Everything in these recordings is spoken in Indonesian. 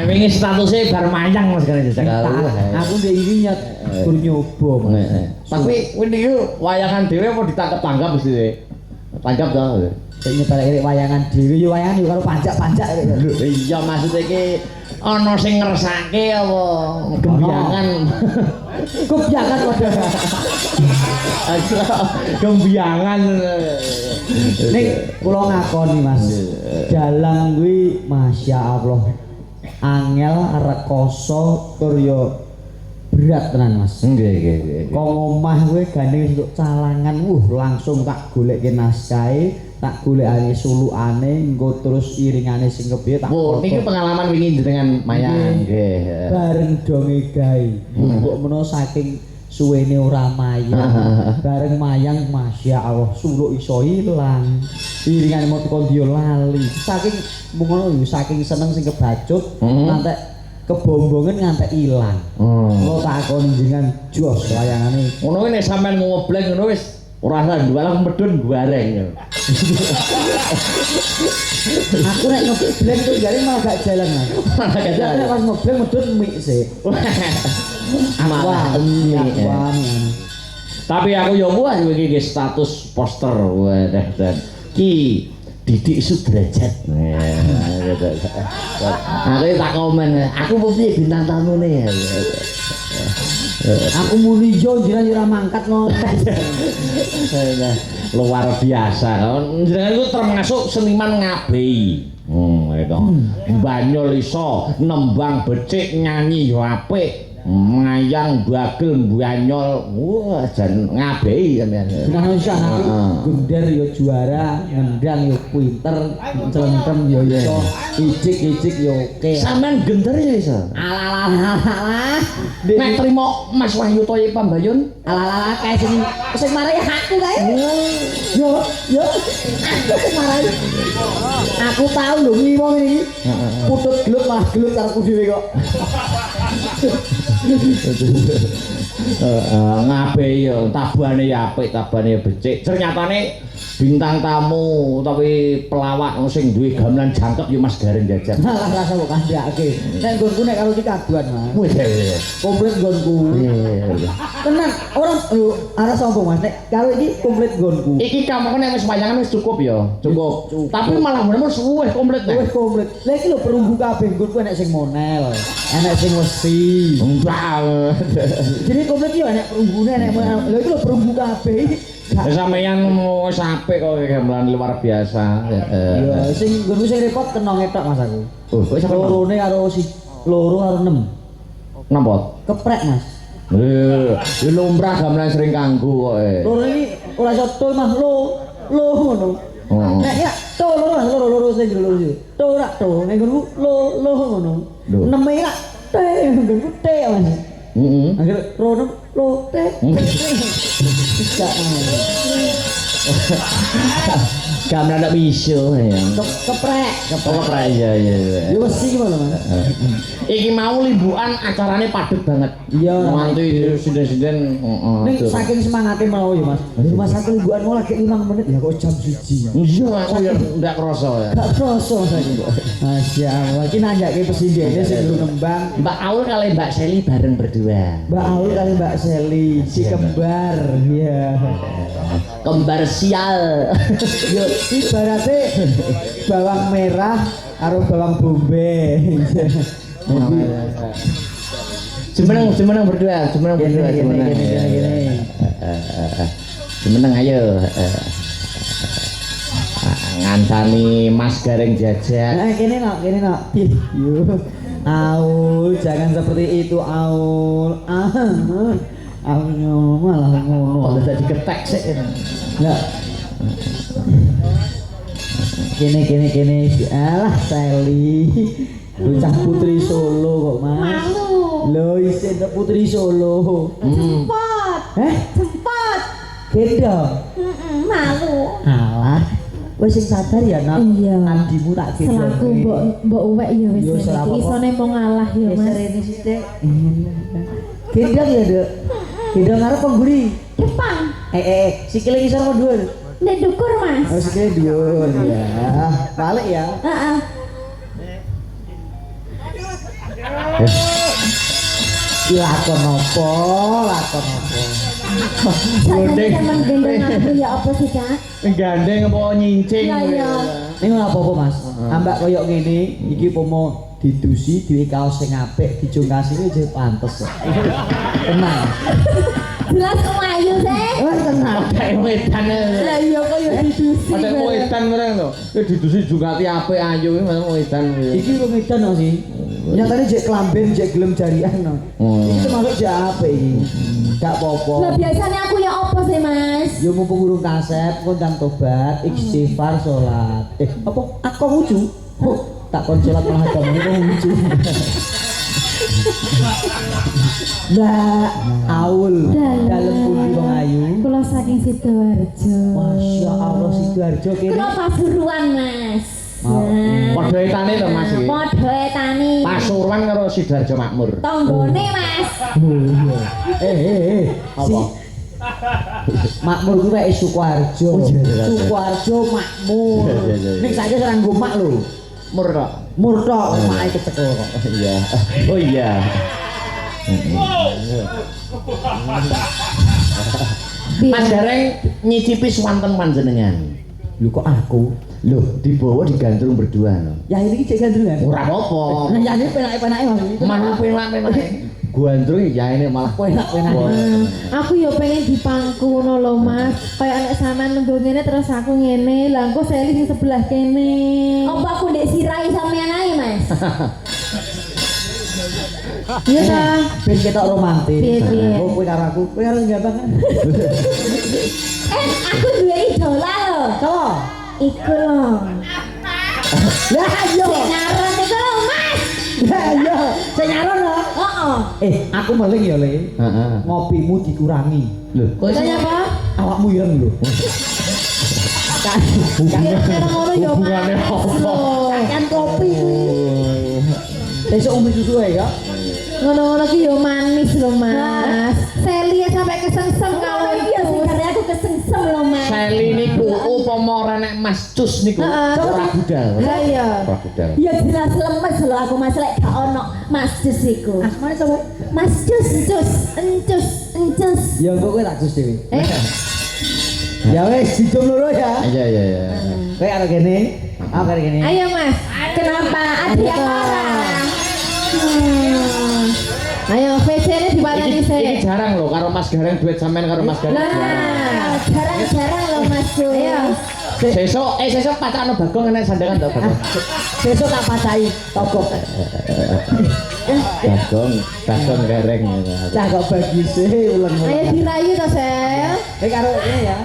Wingi statusnya bar mayang Mas kan jajak aku ndek iki nyet gur nyoba. Tapi wingi wayangan dhewe apa ditangkep-tangkep mesti. Tangkap to. Sing nyebar wayangan dhewe yo wayangan yo karo pancak-pancak lho. Iya maksud iki ana sing ngersake apa gembiangan. Gembiangan waduh. Gembiangan. Ning kula ngakoni Mas. Dalang kuwi masyaallah. Angel rekoso tur yo berat tenan Mas. Nggih. Kok omah kowe gandeng untuk calangan langsung tak golekke naskahe, tak golekane sulukane, engko terus iringane sing kepiye tak. Oh, niki pengalaman wingi jenengan mayang nggih. Bareng donge gawe. Mbok menawa saking suwene ora mayang. Bareng mayang masyaallah suluk iso ilang. Iringane mau teko dia lali. Saking ngono saking seneng sing kebacut ngantek kebombongan ngantek ilang. Lo takon jenengan jos wayangane. Ngono nek sampean ngobleng ngono wis ora usah jualan medun bareng. Aku nek ngebleng tuh jare malah gak jalan Mas. Gak jalan pas ngebleng medun mik sih. Wah, tapi aku yo buah iki status poster dan ki Didik Sudrajat. Aku tak komen, aku piye bintang tamune. Aku muni yo jenengan ora mangkat ngono. Luar biasa. Jenengan iku termasuk seniman ngabehi. Itu. Banyol iso, nembang becik, nyanyi yo apik. Mayang bagel banyol wah jan ngabehi sampean. Nah iso gender yo juara, ngendang yo pinter, clentrem yo iso, icik-icik yo oke. Sampean gender ya iso. Alalah. Nek trimo Mas Wahyu Toye Pambayun, Alalah kae sing marai aku kae. Yo. Aku marai. Aku tahu lho iki wong iki. Putut gelut malah gelut karepku dhewe kok. Ngabehi yo tabane ya apik, tabane becik. Ternyatane bintang tamu tapi pelawak sing duwe gamelan jangkep yo Mas Gareng Jajak. Malah rasa kok kandhake. Nek nggonku nek karo iki kaduan Mas. Wis Komplit nggonku. Tenan, orang arah sombong Mas. Nek karo iki komplit nggonku. Iki kamu nek wis wayangan wis cukup ya, cukup. Tapi malah bener-bener suweh komplit nek. Wis komplit. Lah iki lho perunggu kabeh nggonku enek sing monel, enek sing wesi. Enggak. Jadi komplit yo enek perunggune enek monel. Lha iki lho perunggu kabeh iki. Sampeyan wis apik kok gamelan luar biasa. Iya, sing nggonku sing repot kena ngetok Mas aku. Oh, wis lorone karo loro karo 6. Napa? Keprek Mas. Ya lumrah gamelan sering kanggo kok. Loro iki ora iso to Mas, lo ngono. Nek ya to loro sing loro iki. To ora to, nek nggonku lo ngono. 6 e lak te, nggonku te Mas. Akhir lo te. Gamelan ndak bisa ya. Keprek ya. Ya wis iki lho Mas. Iki mau limbukan acarane padet banget. Iya. Mantu sinden-sinden Ning saking semangate mau ya Mas. Mas aku limbukan mau lagi 5 menit ya kok jam 1. Iya, aku ya ndak krasa ya. Gak kroso saiki kok. Masyaallah, iki nanjake presindene sing nembang. Mbak Aul kali Mbak Seli bareng berdua. Mbak Aul kali Mbak Seli, si kembar. Iya. Kembar sial. Yo ibaratnya bawang merah karo bawang bombay. Jemeneng berdua. Jemeneng ayo. Ngancani Mas Gareng Jajak. Nah, kene nak. Yo. Aul, jangan seperti itu Aul. Aul malah ngono. Kok dadi ketek sik. Enggak. Kene. Alah Seli. Bocah putri Solo kok Mas. Malu. Lho isin putri Solo. Cepet. Gendong. Malu. Alah. Wis sing sabar ya Nak. Iya. Andimu tak gendong. Selaku mbok uwek ya wis. Yo, selama kok. Isone mau ngalah ya Mas. Serene sithik. Gendong ya, Dek. Gendong karo pengguri. Depan. Sikile ngisor apa dhuwur? Nek dukur Mas. Oh, sikile dhuwur ya. Balik ya. Heeh. Lakon apa? Lakon apa? Sakjane sampean gendeng aku ya apa sih, Kak? Gandeng apa nyincing? Lah iya. Ini ora apa-apa, Mas. Ambak koyo ngene, iki pomo didusi duwe kaos sing apik, dijungkasine aja pantes. Tenang. Jelas kemayu sih. Tenang. Kayak wedan. Lah iya kok ya didusi. Ada wedan mereng to. Didusi jungkati apik ayu iki wedan. Iki kok ngedan no sih. Nyatane jek klamben, jek gelem jarian no. Iki termasuk jek apik iki. Gak apa-apa. Lah biasanya aku ya apa sih, Mas? Yo mumpung urung kasep, kondang tobat, istighfar, salat. Apa? Aku wuju. Tak kon salat malah kamu itu wuju. Lah, aul dalem pundi wong ayu. Kula saking Sidoarjo. Masya Allah Sidoarjo kene. Kula Pasuruan, Mas. Padha etane to Mas iki. Padha etani. Pasuruan karo Sidoarjo makmur. Tanggane, Mas. Si makmur ku wek Sukoharjo. Sukoharjo makmur. Nek saiki serang gomak lho. Mur tok. Mur tok make kecekel kok. Iya. Oh iya. Mas Gareng nyicipi swanten panjenengan. Lho kok aku? Loh, dibawa digandrung berdua no. Ya ini cek gandrungan. Ora apa-apa. Nah ya ini penak-penake Mas. Malah penak-penake. Gandrung ya ini malah Penak-penake. Aku ya pengen dipangku ngono lho, Mas. Kayak anak sampean nunggu ngene terus aku ngene. Lah engko Seli sing sebelah kene. Apa aku ndek sirai sampean ae, Mas? Iya ta. Ben ketok romantis. Piye-piye? Oh kowe karo aku, kowe karo gabang kan. Aku duwe idola lho. Sopo? Iku lho. Lah yo. Sing nyaron iku lho, Mas. Lah yo. Sing nyaron lho. Heeh. Aku meling ya, Le. Heeh. Ngopimu dikurangi. Loh, Tanya apa? Awakmu ireng lho. Kira-kira ngono ya. Hubungannya apa? Kan kopi kuwi. Besok umbi susu ya. Ngono-ngono ki yo manis lho, Mas. Seli ya sampai kesengsem kalau itu. Karena aku kesengsem lho, Mas. Seli niku upama ora nek Mas Cus niku ora budal. Lah iya. Ora budal. Ya jelas lemes lho aku Mas lek gak ono Mas Jus iku. Asmane sapa? Mas Jus, encus. Ya engko kowe tak jus dhewe. Ya wes dicum loro ya. Iya iya iya. Kowe karo kene, aku karo kene. Ayo Mas, kenapa ada yang marah? Ayo VC-ne dibatani Iki sih. jarang loh karo Mas Gareng duet sampean karo Mas Gareng. Lah, jarang-jarang lho Mas Jus. Ayo. Sesuk pacakno Bagong enek sandangan to Bagong. Besok tak pacai togok. Bagong Gareng. Cah kok bagi sih ulang. Ayo dirayu to, Sel. Karo ini ya.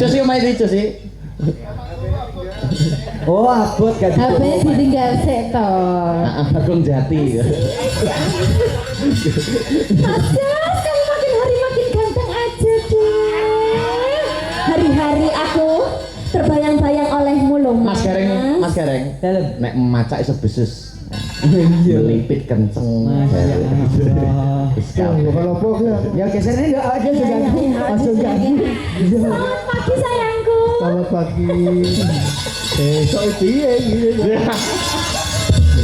Cus yo main Cus iki. Oh, abot gak HP-nya ditinggal sik to. Bagong Jati. Mas Jus, kamu makin hari makin ganteng aja deh. Hari-hari aku terbayang-bayang olehmu loh, Mas Gareng. Dalem. Nek macak iso besus. Iya. Melipit kenceng. Ya geser ini enggak ada juga. Langsung ganti. Selamat pagi sayangku. Selamat pagi. Besok piye iki?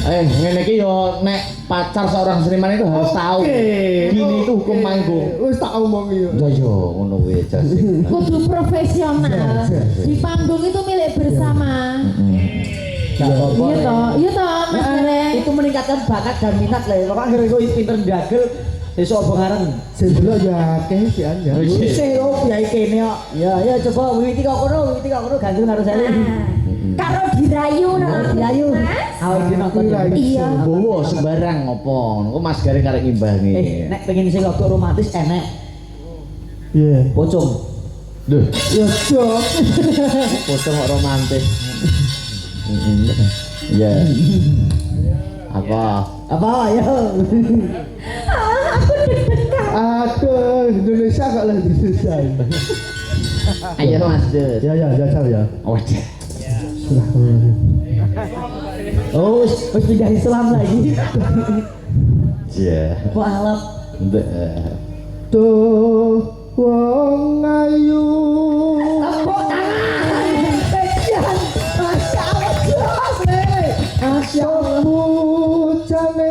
Ngene iki yo nek pacar seorang seniman itu harus tahu. Gini itu hukum manggung. Wis tak omongi yo. Ya yo ngono kuwi jase. Kudu profesional. Di panggung itu milik bersama. Iya toh, Mas Gareng. Itu meningkatkan bakat dan minat lah. Kok akhirnya kok pinter ndagel sesuk apa ngareng. Sing delok ya akeh sih an ya. Wis yo piye kene kok. Ya coba wiwiti kok kono gandrung karo saya. Karo dirayu no, Dirayu. Awak iki nonton. Iya. Bowo sembarang ngopo. Engko Mas Gareng karek ngimbangi. Nek pengen sing rada romantis enek. Iya. Pocong. Duh, Ya cok. pocong kok romantis. Iya. Apa? Ya. Aku deg-degan. Aduh, Indonesia kok lah Indonesia. Ayo Mas Des. Ya jajal ya. Waduh. Oh, wis pindah Islam lagi. Iya. Kok alap. Tuh wong ayu. Tepuk tangan. Spesial. Masya Allah. Masya Allah. Bujane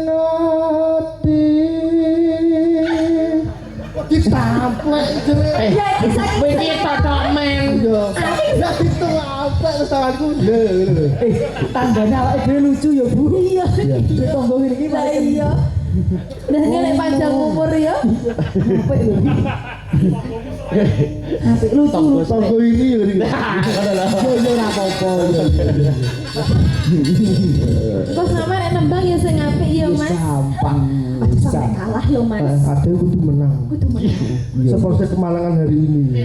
amplek jelek. Ya iki saking Iki totok men. Yo. Lah itu amplek terus tanganku. Lho. Tanggane awake dhewe lucu ya, Bu. iya. Tonggo ngene iki Lah iya. Nah nek panjang umur ya. apik lho. Apik lucu. Tonggo ini ya. Yo ora apa-apa. Kok sama nek nembang ya sing apik ya Mas. Gampang. Sampai kalah lo Mas. Ada kudu menang. Kudu menang. Seperti kemalangan hari ini.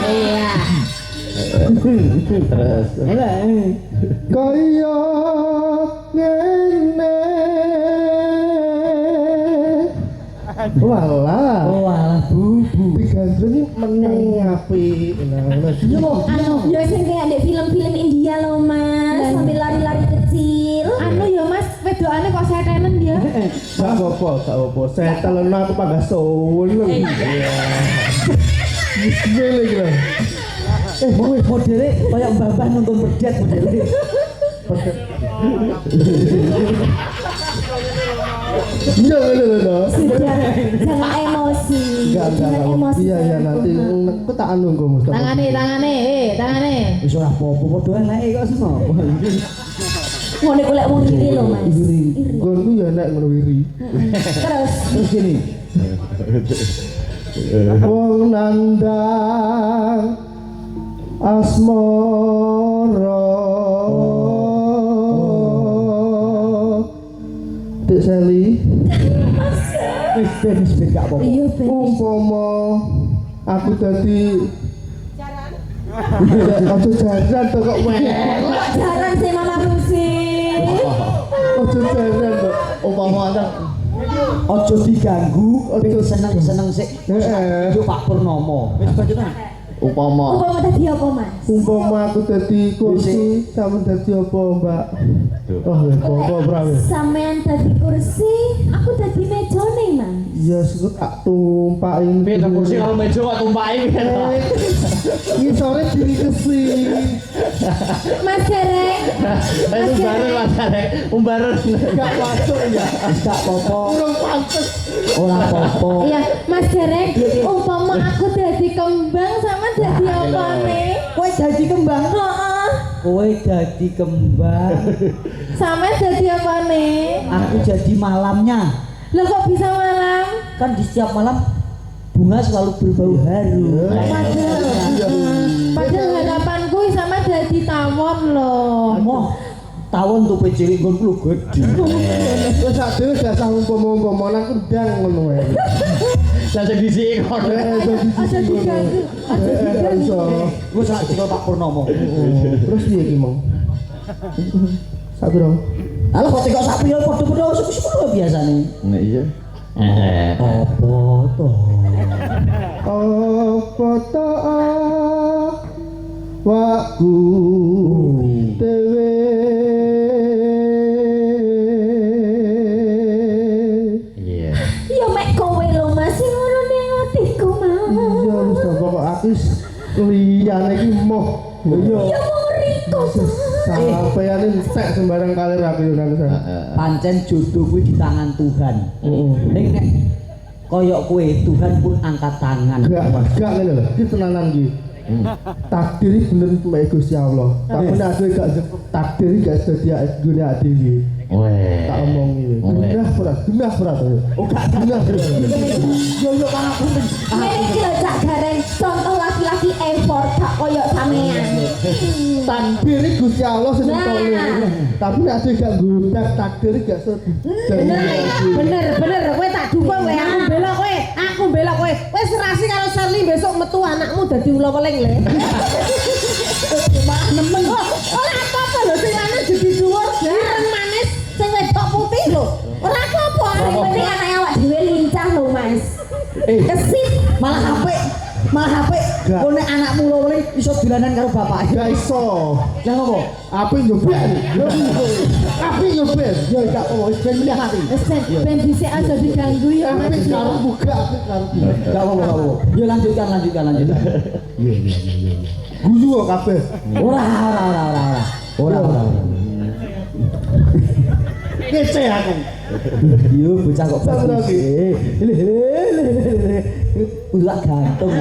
Iya. Kaya ngene. Walah. Oh alah Bu. Digandrungi menang apik. Anu ya sing kayak di film-film India lo Mas, sambil lari-lari kecil. Anu ya Mas, wedokane kok setenen dia. Gak apa-apa. Saya telurna aku pada soul. Bismillah gitu. Mau modele kaya mbah-mbah nonton berdet modele. Enggak. Sudah, jangan emosi. Jangan emosi. Iya nanti aku tak anu kok Mas. Tangane. Wis ora apa-apa padha eleke kok senopo. Ngene golek wong iri lho Mas. Iri. Gonku ya nek ngono wiri. Terus gini. Wong nandang asmara. Dek Seli. Wis gak apa-apa. iya Ben. Umpama aku dadi Ojo jaran to kok weh. Jaran sih Mama Pusi. Ojo jaran to. Umpama ana Ojo diganggu, Ojo seneng-seneng sik. Heeh. Yo Pak Purnomo. Wis panjenengan. Upama Umpama tadi apa Mas? Umpama aku dadi kursi, sampean dadi apa, Mbak? Oh, apa prawe? Sampean tadi kursi, aku tadi meja nih Mas. Ya suka tak tumpakin. piye kursi karo meja kok tumpaki piye to? Ini sore diri kesi. Mas Gereng. Umbaran. Gak masuk ya. Gak apa-apa. Kurang pantes. Ora apa-apa. Iya, Mas Gereng, umpama aku dadi kembang sama dadi apa nih? Kowe dadi kembang. Heeh. Kowe dadi kembang. Sama dadi apa nih? Aku jadi malamnya. Lo kok bisa malam? Kan di setiap malam bunga selalu berbau harum. Padahal harapanku sama dadi tawon loh. Moh, tawon tuh cilik nggonku lho gedhe. Wes sak dhewe gak sah umpama-umpama nang kendang ngono wae. Langsung disiki kono. Ada diganggu, ada diganggu. Wis sak dina Pak Purnomo. Terus piye ki, Mong? Sak dong. Alah kok tekok sak piye padha-padha sepuluh biasane. Nek iya. Apa to? Apa ta waku dewe. Iya. Ya mek kowe lo masih ngono ning atiku mau. Iya wis to kok aku liyane iki moh. Iya. Ya mau riko. Sampeyan entek sembarang kalir aku yo nang sana. Pancen jodoh kuwi di tangan Tuhan. Ning nek koyok kowe Tuhan pun angkat tangan. Gak Mas, gak ngene lho. Iki tenanan iki. Takdir iki bener mek Gusti Allah. Tapi nek aku gak takdir iki gak dadi dunia dhewe. Weh. Tak omongi. Genah berat. Oh gak genah. Yo yo kana penting. Ngene iki lho Cak Gareng, contoh laki-laki effort gak koyo sampean. Takdir iki Gusti Allah sing nentoni. Tapi nek aku gak nggundak takdir iki gak Bener, kowe tak dukung kowe, aku bela kowe. Kowe serasi karo Sherly besok metu anakmu dadi ula-weling le. Malah nemen kok. Ora apa-apa lho sing lanang jadi dhuwur, ireng manis, sing wedok putih lho. Ora apa-apa. Sing penting anake awak dhewe lincah lho Mas. Kesip Malah HP. Gak. Kok nek anakmu ora iso dolanan karo bapake. gak iso. Lah ngopo? Api nyobet. Api nyobet. Yo gak apa-apa wis ben milih hati. Wis ben dhisik aja diganggu ya Mas. Api karo buka, api karo buka. Gak apa-apa. Yo lanjutkan. Iya. Guyu kok kabeh. Ora. Ngece aku. Yo bocah kok Sama lagi. Ulak gantung.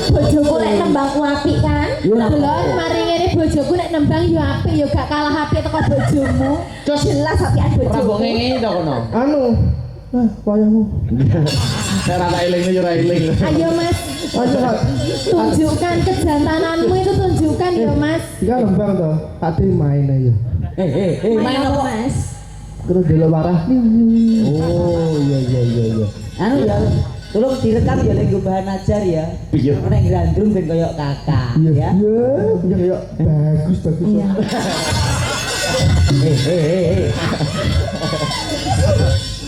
Bojoku nek nembang ku apik kan? Yo, lah. Delok mari ngene bojoku nek nembang yo apik yo gak kalah apik teko bojomu. Jelas apian Ora bojoku. mbok ngene to kono. Anu, nah, wayahmu. Nek ora eling yo ora eling. Ayo Mas, Ayo, Kak. tunjukkan kejantananmu itu tunjukkan yo Mas. Iya lembang toh. Ati main aja. Main apa Mas? Terus delok warah. Oh iya. Anu ya, tolong direkam ya nek bahan ajar ya. Iya. Nek grandrung ben koyo kakak Iya, ya. iya, bagus. Iya.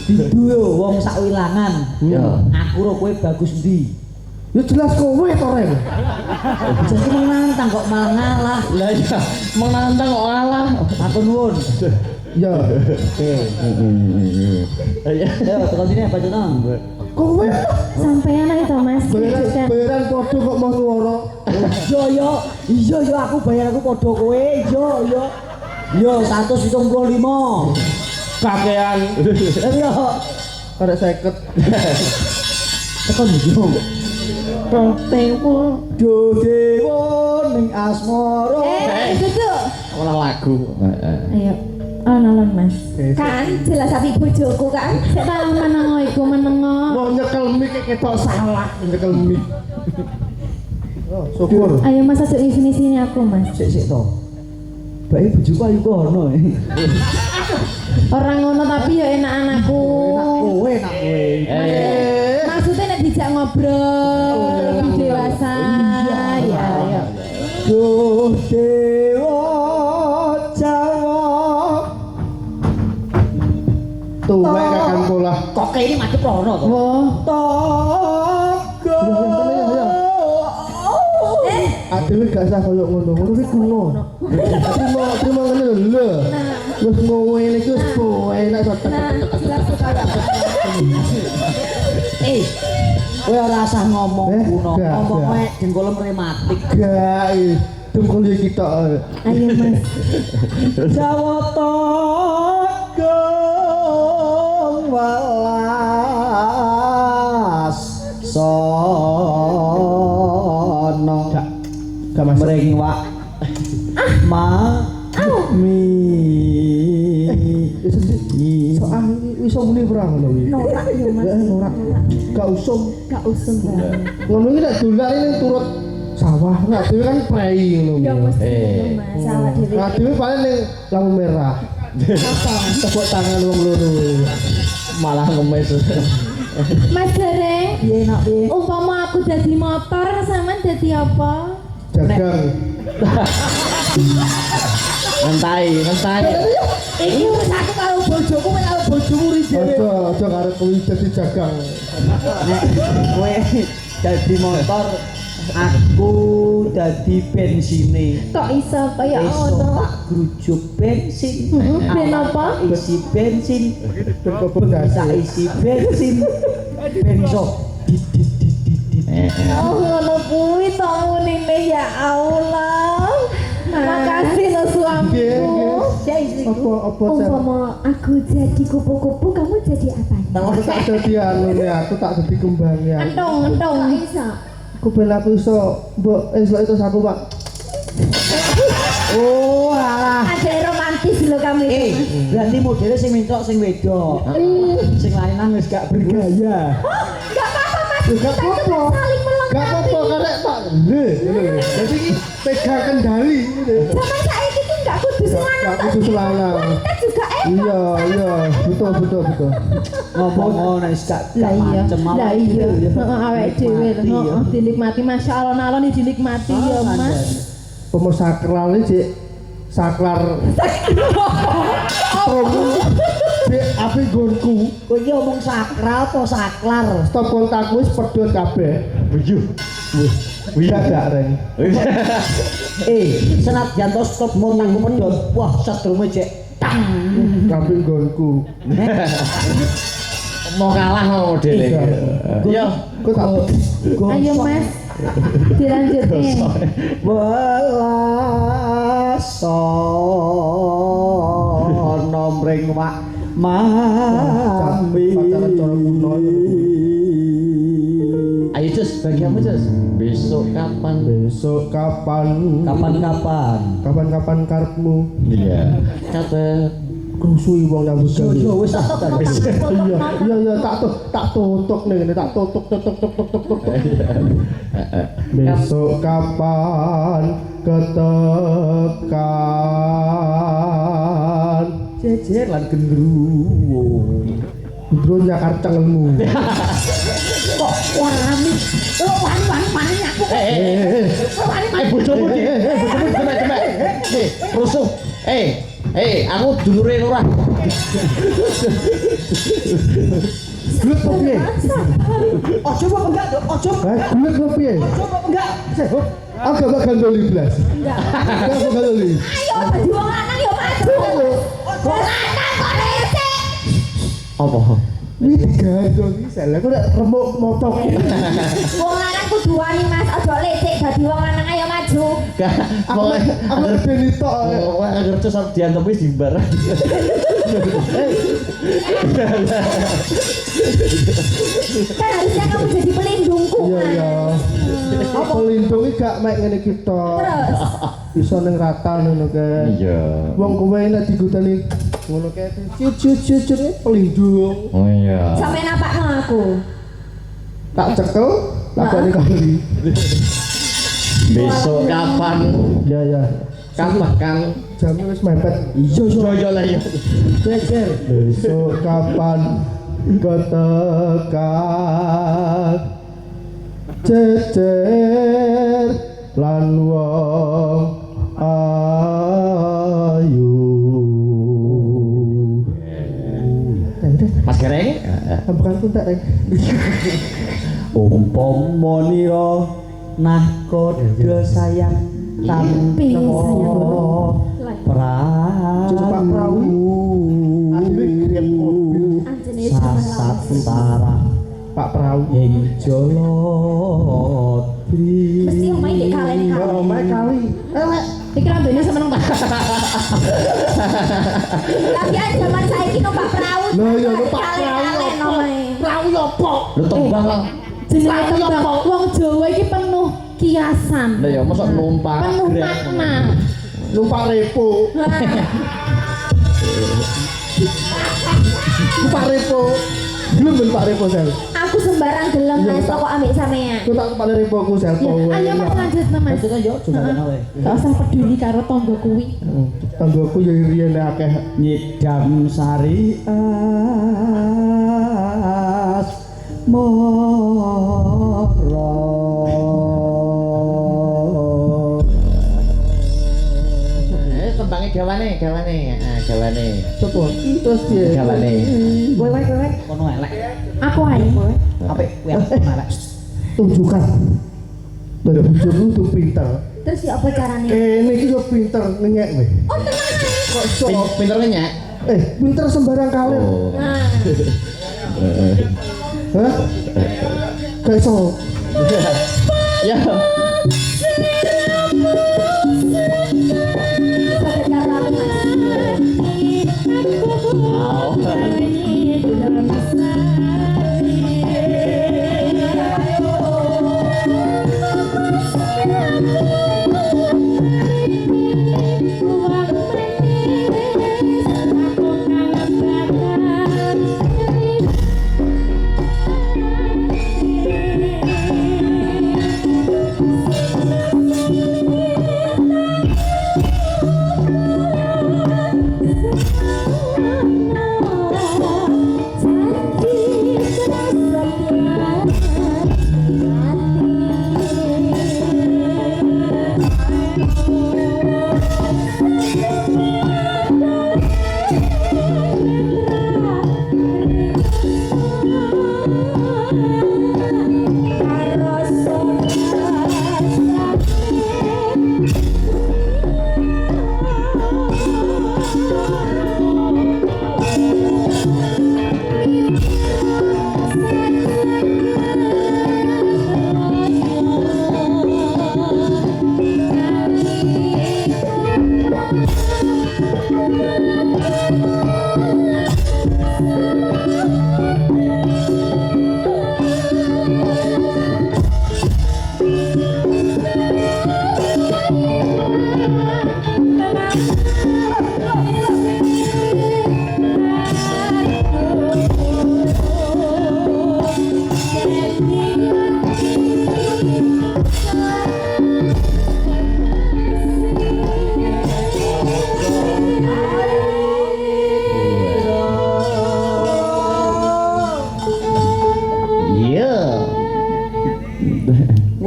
Didu yo wong sak wilangan. Yo. Aku ro kowe bagus ndi? Ya jelas kowe to, Reng. Jadi menantang kok malah ngalah. Lah iya, menantang kok alah. Aku nuwun. Ya, Iya. Ayo tekan sini apa jeneng? kowe Sampean ae to Mas. Tunjukkan. bayaran podo kok mau ngoro. Iya aku bayar aku padha kowe. Yo 175. Kakean. Ayo. Karek 50. Tekan yo. Tewo. Do dewa ning asmara. Duduk. Ora lagu. Ayo. Alon-alon Mas. Kan jelas api bojoku kan. Sik talang menengo iku menengo. Mau nyekel mic ketok salah, nyekel mic. Oh, syukur. Ayo Mas aja sini aku Mas. Sik to. Bae bojoku ayu kono. Orang ngono tapi ya enak anakku. Kowe nak kowe. Maksudnya nek dijak ngobrol lebih dewasa. Ya. Do dewa Jawa. Tuh, kakak pola. Kok kayak ini madep rono to? Wah. Togo. Adewe gak usah koyo ngono. Ngono ki kuno. Terima ngene lho. Wis ngowe iki wis enak to. Jelas sekali. Kowe ora usah ngomong kuno. Gak, Ngomong gak. kowe dengkul rematik. Gak dengkul iki tok. Ayo Mas. Jawa Togo welas sono. Gak masuk. Mring wak mi Soal iso muni perang ngono iki. Norak ya Mas. Norak. Gak usum. Gak usum banget. Ngono iki nek dolan ini turut sawah. Nek dhewe kan prei ngono. Ya mesti Mas. Salah dhewe. Nek dhewe paling ning lampu merah. Apa? Tepuk tangan wong loro. Malah ngemis. Mas Dereng, piye nak piye? umpama aku dadi motor sampean dadi apa? Jagang. Mentai. Iki urusanku karo bojoku kowe karo bojomu ri dhewe. Aja karep kuwi dadi jagang. Nek kowe dadi motor aku dadi bensine. Kok iso kaya Esok ngono? tak grujuk bensin. Ben apa? Isi bensin. Berkebun Bisa dasi. isi bensin. Benso. Oh ngono kuwi to munine ya Allah. Makasih lo suamiku. Ya istriku. Apa Sel? Umpama aku jadi kupu-kupu, kamu jadi apa? Aku tak jadi anu nih, aku tak jadi kembangnya. Entong. Bisa. Aku ben aku iso mbok esuk itu aku Pak. Oh, alah. Ada romantis lo kamu itu. Berarti modelnya sing mintok sing wedok. Sing lanang wis gak bergaya. Gak apa-apa Mas. Gak Kita apa-apa. cuma saling Gak melengkapi. apa-apa karek Pak. Jadi iki pegang kendali gitu. Zaman saiki ki gak kudu selanang. Gak kudu selanang. Wanita juga Iya, betul. Ngomong ngono wis gak Lah iya, macem lah iya. Heeh, awake dhewe lho. Heeh, dinikmati Masya Allah nalon dinikmati ya Mas. Pemer sakral ini Cik. Saklar. Cik, api gonku. Kowe iki omong sakral apa saklar? Stop kontakmu wis pedhot kabeh. Buyuh. Iya gak Reng. Senat jantos stop montakku pedhot. Wah, sadurunge cek. Tang. Api gonku. Mau kalah mau modele. Yo, kok tak Ayo Mas. Dilanjutin. Welas sono mring wak mami. Pacaran cara kuno. bagi kamu Cus. Besok kapan? Besok kapan? Kapan-kapan. Kapan-kapan karepmu? Iya. Kata Krusui wong nyambut gawe. Yo wis ah. Iya tak tutuk nih, tak tutuk. Besok kapan ketekan Jejer lan gendruwo. Gendruwo nyakar cengelmu. Kok wani? Lo wani aku. bojomu iki. Bojomu demek-demek. Rusuh. Aku dulure ora. Glut kok piye? Ojo kok enggak, ojo. Glut kok piye? Ojo kok enggak. Aku gak bakal doli blas. Enggak. Aku bakal doli. Ayo dadi wong lanang yo maju. Wong lanang kok resik. Apa? Ini digandong iki salah kok remuk motok. Wong lanang kudu wani Mas, aja lecek dadi wong lanang ayo maju. Aku ngedeni tok. Agar terus diantem wis dimbar. Kan harusnya kamu jadi pelindungku. Iya. Apa lindungi gak mek ngene kita. Terus Bisa ning rata ngono kae. Iya. Wong kowe nek digutani ngono kae ciut pelindung. Oh iya. sampe napakno aku. Tak cekel, lakoni kali. Besok kapan? Ya. Kapan? Jamnya wis mepet. Iya lah iya. Jejer. Besok kapan ketekan cecer lan wong ayu. Mas Gereng? Bukan pun tak reng. Umpama nira nahkoda sayang Pi, sayang. Coba Pak Prawi. Akhirnya kirim mobil. Anjene jaman Sasat lawas. tara Pak Prawi. ing Jolodri. Mesti omahe ndek kalene Oh, kali. mek kali. Elek. Iki rambene semeneng Pak. Lagian zaman saiki no Pak Prawi. Lah ya Pak Prawi Kalen omahe. Prawi opo? Lu tembang lah. Jenenge tembang wong Jawa iki penuh kiasan. Lah ya mosok numpak. Penuh grab. makna. Numpak repo. Numpak repo. Belum ben Pak repo sel. Aku sembarang gelem Mas kok ambek sampean. Ku tak numpak repo aku sel. Ya, ayo Mas lanjut Mas. Itu kan yo coba kowe. Gak usah peduli karo tangga kuwi. Tanggoku ya riyen akeh. Nyidam sarias moro. Tembangnya gawane. Sopo? Terus piye? Gawane. Kowe kono elek. Aku ae. Apik kowe elek. Tunjukkan. Dan bojomu tuh pinter. Terus ya apa carane? Ini iki yo pinter ngenyek kowe. Oh tenan. Kok iso? Pinter nyak. Pinter sembarang kalir. Oh. Nah, Hah? Gak iso. Ya. sampai karo aku Mas.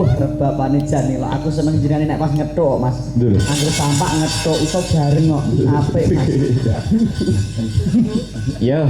Wah, rebapane Janila, aku seneng jenenge nek pas ngethuk, Mas. Lho. Angger sampak ngethuk iso bareng kok. Apik, Mas. Yo.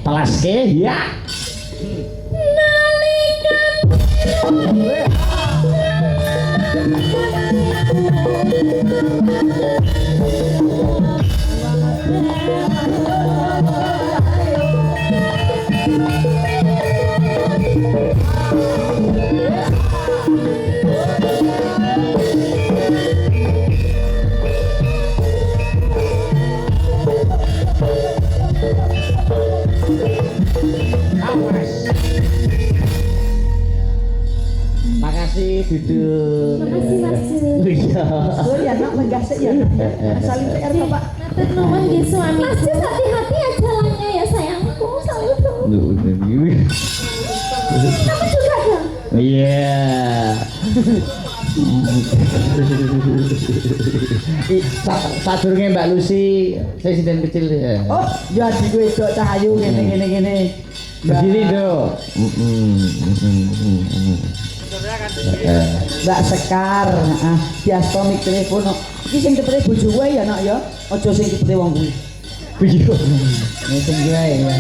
Telaske ya. Makasih duduk. Makasih Mas Jul. Iya. Oh ya, nak menggasik ya. Saling PR to, Pak. Matur nuwun nggih suami. Mas Jul hati-hati ya jalannya ya sayangku. Saling dong. Kamu juga dong. Iya. Sadurunge Mbak Lucy, saya sinten kecil ya. Oh, ya di kowe dok cahayu ngene. Berdiri dong. Mbak Sekar, heeh. Biasa mik telepon. Iki sing dipete bojo kowe ya, Nak ya. Aja sing dipete wong kuwi. Iya. Nek sing kowe ya.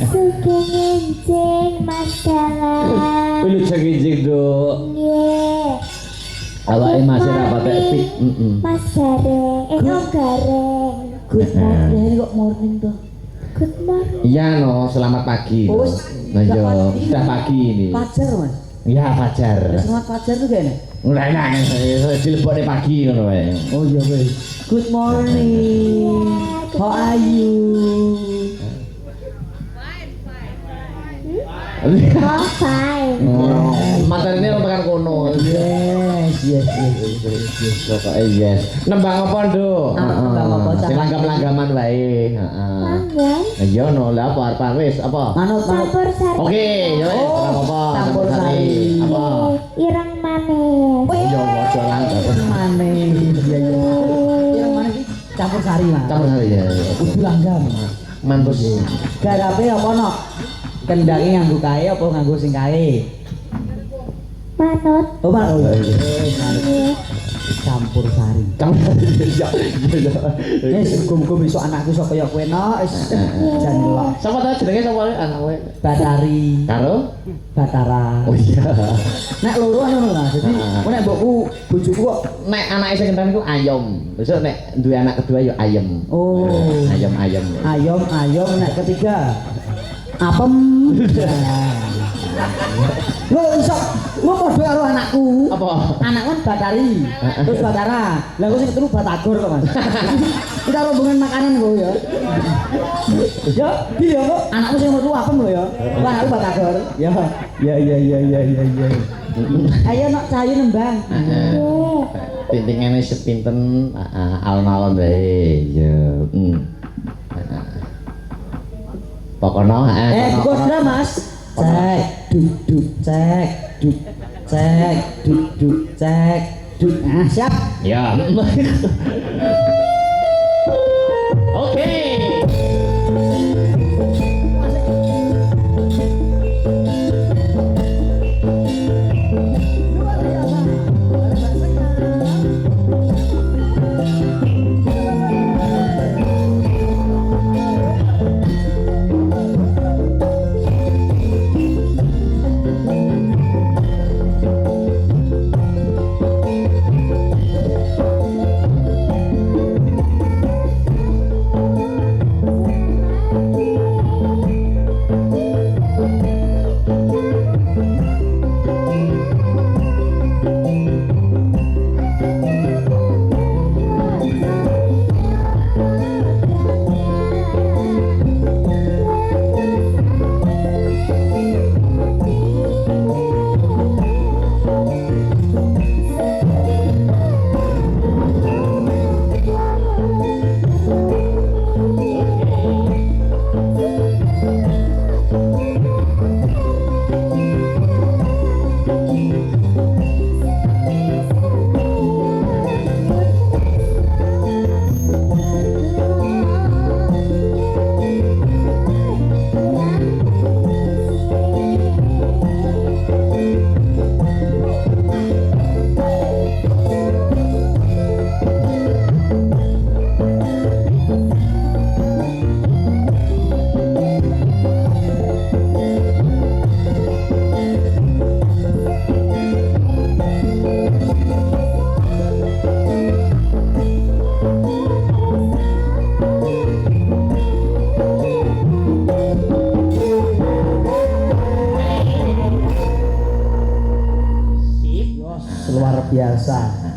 Sugeng enjing Mas Dalan. Lu cek-cek dong. Nggih. Awake masih rapat epic. Mas Gareng, Om Gareng. Good morning kok morning to. Good morning. Iya no, selamat pagi. Oh, Nah, yo, sudah pagi ini. Fajar, Mas. Iya, fajar. Selamat fajar tuh kayaknya. Nah, dilebokne pagi ngono wae. Oh iya wes. Good morning. How are you? Oh, fine. Materine lo tekan kono. Yes. Pokoke yes. Nembang apa, Nduk? Nembang apa, Cak? Sing langgam-langgaman wae, heeh. Langgan. Iya no, lah apa wis apa? Manut. Campur sari. Oke, ya wis, apa? Campur sari. Apa? Ireng manis. Yo aja langgam. Manis. Iya. Yang mana sih? Campur sari, Mas. Campur sari ya. Kudu langgam. Mantus. Garape apa no? Kendangnya nganggo kae apa nganggo sing kae? Manut. Oh, Pak. Nggih. campur sari. Iya. Wis muga-muga besok anakku iso kaya kowe no wis jan delok. Sapa ta jenenge sapa anak kowe? Batari Karo? Batara. Oh iya. Nek loro ngono lah. Dadi nek mbokku bojoku kok Nek anake sing kentan iku Ayom. Besok nek duwe anak kedua ya Ayem. oh Ayem. ayom nek ketiga apem. Lo iso lo padha karo anakku. Apa? Anakku kan Batari. Terus Batara. Lah kok sing ketelu Batagor kok, Mas. Kita rombongan makanan kok ya. Ya, iya kok anakku sing metu apem lho ya. Wah, aku Batagor. Ya. Ya. Ayo nok cahayu nembang. Tintingane sepinten alon-alon wae. Ya. Pokoknya Pokoknya Mas. Cek, duduk, cek, duduk. Nah, siap. Ya. Oke. Luar biasa.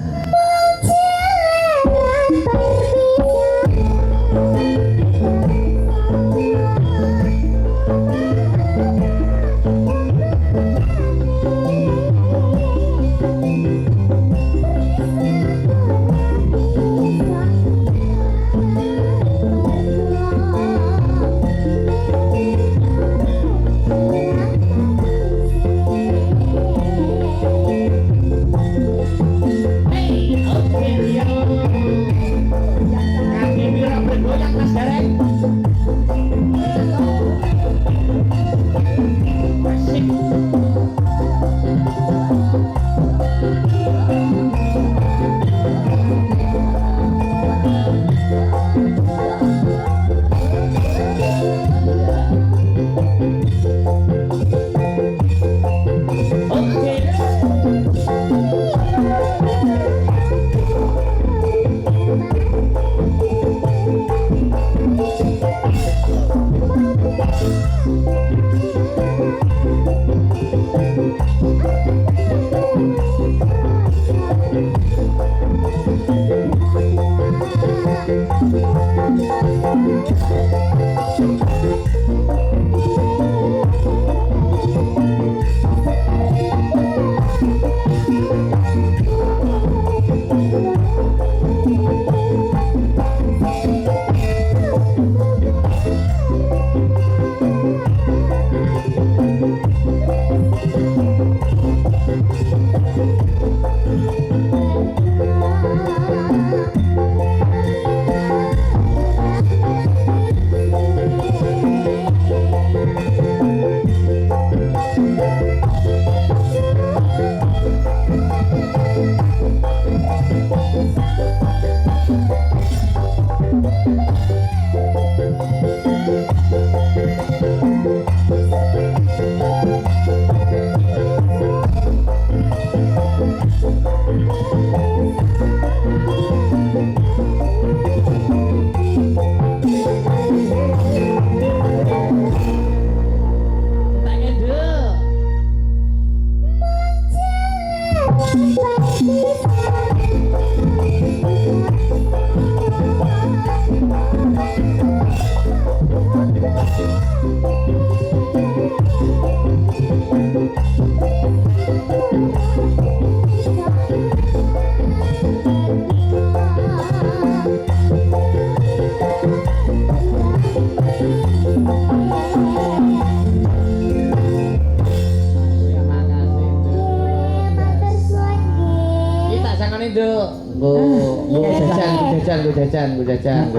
jajan.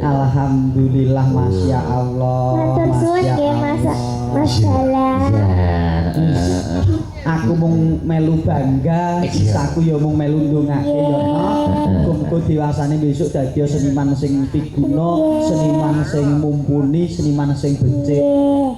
Alhamdulillah, masya Allah. Matur suwun nggih Mas Dalang. Aku mung melu bangga, sisaku ya mung melu ndongake ya. Muga-muga diwasane besok dadi seniman sing piguna, seniman sing mumpuni, seniman sing becik.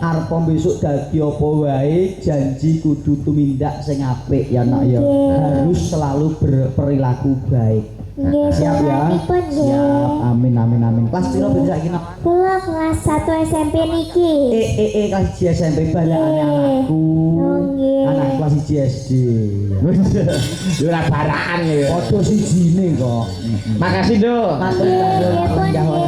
Arep besok dadi apa wae janji kudu tumindak sing apik ya nak ya. Harus selalu berperilaku baik. Nggih, Siap ya. sampun nggih. Siap. Amin amin amin. Kelas piro ben saiki nak? Kula kelas 1 SMP niki. Kelas 1 SMP balekane anakku. Oh, nggih. Anak kelas 1 SD. Ora baraan ya. Padha sijine kok. Makasih, Dok. Matur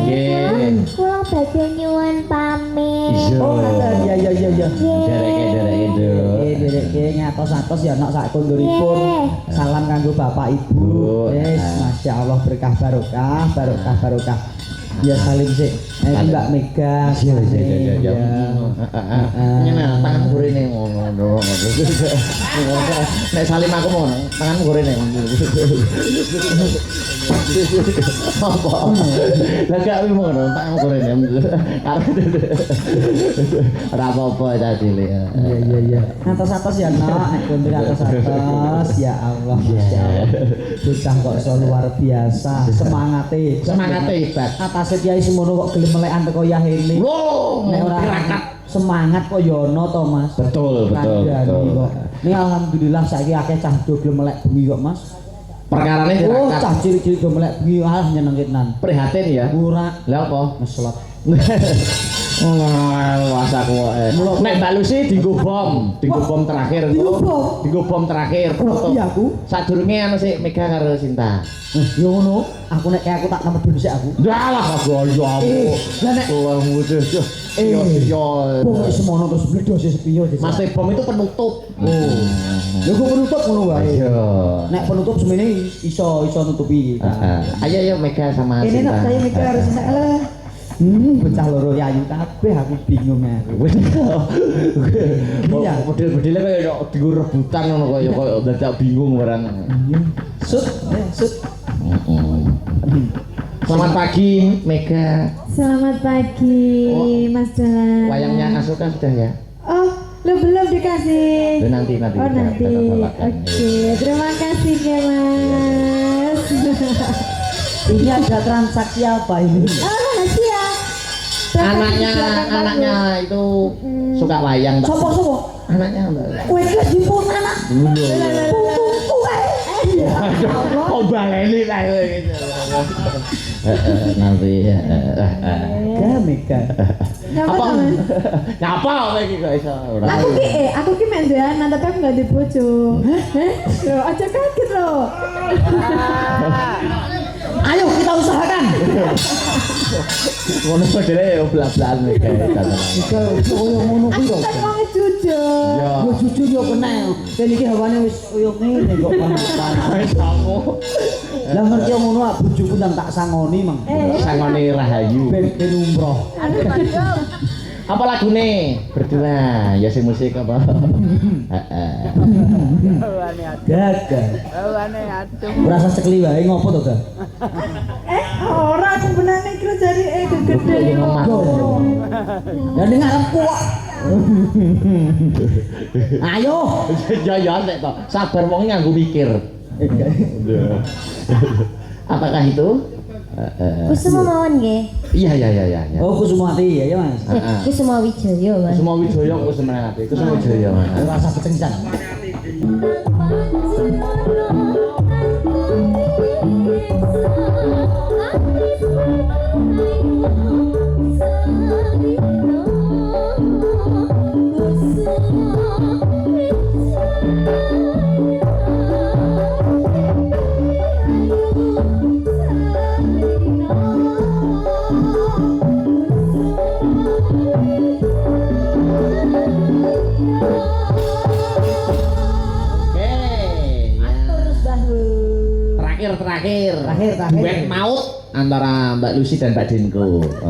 Nggih. Kula badhe nyuwun pamit. Oh, iya. Dereke, Dok. Dereke ngatos-atos ya nak sak konduripun. Nggih. Salam kanggo Bapak Ibu. Masya Allah berkah barokah. Ya salim sih. Mbak Mega. Iya. Ngene tangan gorene ngono. Nek salim aku ngono, tangan gorene. Apa? Lah gak ngono, tangan gorene. Ora apa-apa tadi le. Iya. Atas-atas ya nak, kondur atas-atas. Ya Allah, Masya Allah. Bocah kok iso luar biasa. Semangate Hebat. Atase kiai semono kok gelem melekan teko yahene. Loh, Nek ora semangat kok ya ono to Mas. Betul. Ini alhamdulillah saiki akeh cah do gelem melek bengi kok Mas. Perkarane Oh, tirakat. cah cilik-cilik do melek bengi alah nyenengkenan. Prihatin ya. Ora Lah apa? ngeslot. Wah, aku nek Mbak Lucy dienggo bom terakhir. Dienggo bom terakhir. Iya aku. Sadurunge anu sik Mega karo Sinta. Yo ngono. Aku nek aku tak nomor dhisik aku. Dalah aku ya aku. Lah nek Wah, musuh. Yo. bom semono terus bledos sepiyo. Mas bom itu penutup. Lho kok penutup ngono wae. Ayo. Nek penutup semene iso nutupi. Ayo Mega sama Ini Sinta. nak saya mikir harus lah. Bocah loro ayu kabeh aku bingung aku. Iya. Model-modelnya kaya dienggo rebutan ngono kaya dadak bingung barang. Sut. Selamat pagi Mega. Selamat pagi, Mas Dalang. Wayangnya Asuka sudah ya? Oh, lo belum dikasih. Nanti. Oh, nanti. Oke, terima kasih ya, Mas. Ini ada transaksi apa ini? Oh, rahasia. Anaknya itu suka wayang, Mbak. Sopo? Anaknya Mbak. Kowe iki dipun anak. Putuku ae. Oh, baleni lah gitu. Nanti. Mega. Nyapa, Mas? Nyapa lagi kok iso ora. Aku ki mek nduwean tapi aku enggak di bojo. Loh, aja kaget loh. Ayo kita usahakan. Ngono modele yo blak-blakan Mega. Ika koyo ngono kuwi kok. Kan wong jujur. Yo jujur yo kena. Dan iki hawane wis koyo ngene kok panas. Kamu Lah ngerti ngono ah bojoku nang tak sangoni mang. sangone rahayu. Ben umroh. Apa lagune? Berdua. Ya sing musik apa? Gagal. Merasa sekli wae ngopo to, Ga? Ora aku benane iki jari gegede. Ya ning ngarepku kok. Ayo. Ya nek to. Sabar wong nganggo mikir. Apakah itu? Kusuma mawon nggih. Iya. Oh, Kusumati ya, Mas. Kusuma Wijaya, Mas. Semua Wijaya kok semenate. Iku semua Wijaya, Mas. Rasa kecencan. Terakhir. Terakhir. Duet maut antara Mbak Lucy dan Mbak Dinko.